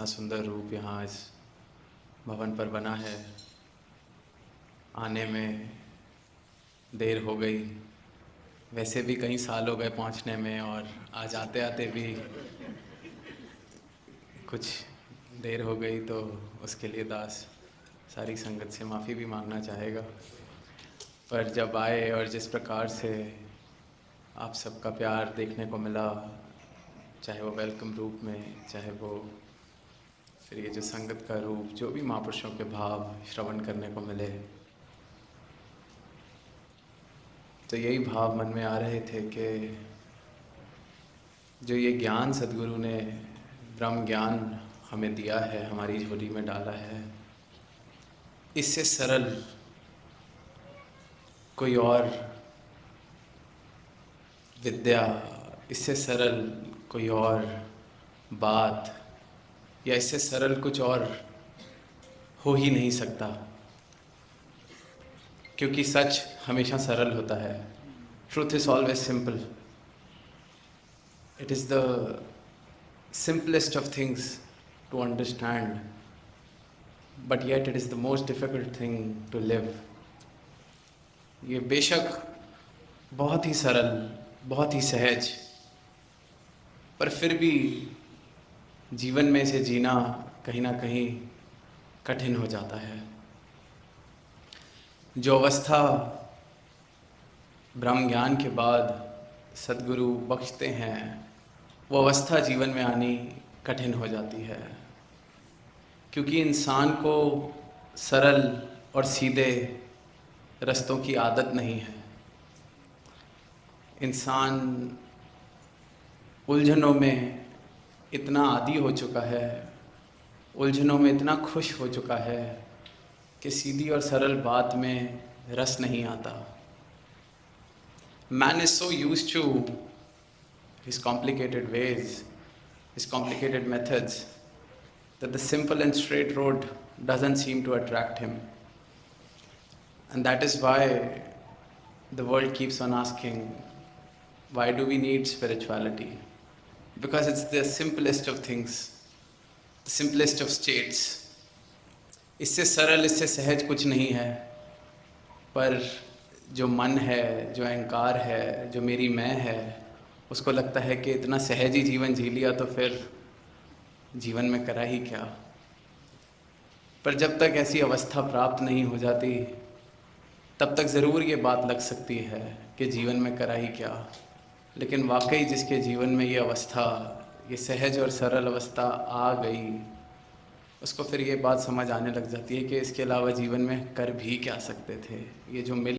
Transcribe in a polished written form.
इतना सुंदर रूप यहाँ इस भवन पर बना है। आने में देर हो गई, वैसे भी कई साल हो गए पहुँचने में, और आज आते आते भी कुछ देर हो गई, तो उसके लिए दास सारी संगत से माफ़ी भी मांगना चाहेगा। पर जब आए और जिस प्रकार से आप सबका प्यार देखने को मिला, चाहे वो वेलकम रूप में, चाहे वो फिर ये जो संगत का रूप, जो भी महापुरुषों के भाव श्रवण करने को मिले, तो यही भाव मन में आ रहे थे कि जो ये ज्ञान सद्गुरु ने ब्रह्म ज्ञान हमें दिया है, हमारी झोली में डाला है, इससे सरल कोई और विद्या, इससे सरल कोई और बात, या इससे सरल कुछ और हो ही नहीं सकता। क्योंकि सच हमेशा सरल होता है। Truth is always simple. It is the simplest of things to understand, but yet it is the most difficult thing to live. ये बेशक बहुत ही सरल, बहुत ही सहज, पर फिर भी जीवन में इसे जीना कहीं ना कहीं कठिन हो जाता है। जो अवस्था ब्रह्म ज्ञान के बाद सद्गुरु बख्शते हैं, वो अवस्था जीवन में आनी कठिन हो जाती है। क्योंकि इंसान को सरल और सीधे रास्तों की आदत नहीं है। इंसान उलझनों में इतना आदी हो चुका है, उलझनों में इतना खुश हो चुका है कि सीधी और सरल बात में रस नहीं आता। Man is so used to his complicated ways, his complicated methods, that the simple and straight road doesn't seem to attract him. And that is why the world keeps on asking, why do we need spirituality? Because it's the simplest of things, the simplest of states. इससे सरल, इससे सहज कुछ नहीं है। पर जो मन है, जो अहंकार है, जो मेरी मैं है, उसको लगता है कि इतना सहज ही जीवन जी लिया तो फिर जीवन में करा ही क्या। पर जब तक ऐसी अवस्था प्राप्त नहीं हो जाती, तब तक ज़रूर ये बात लग सकती है कि जीवन में करा ही क्या। लेकिन वाकई जिसके जीवन में ये अवस्था, ये सहज और सरल अवस्था आ गई, उसको फिर ये बात समझ आने लग जाती है कि इसके अलावा जीवन में कर भी क्या सकते थे। ये जो मिल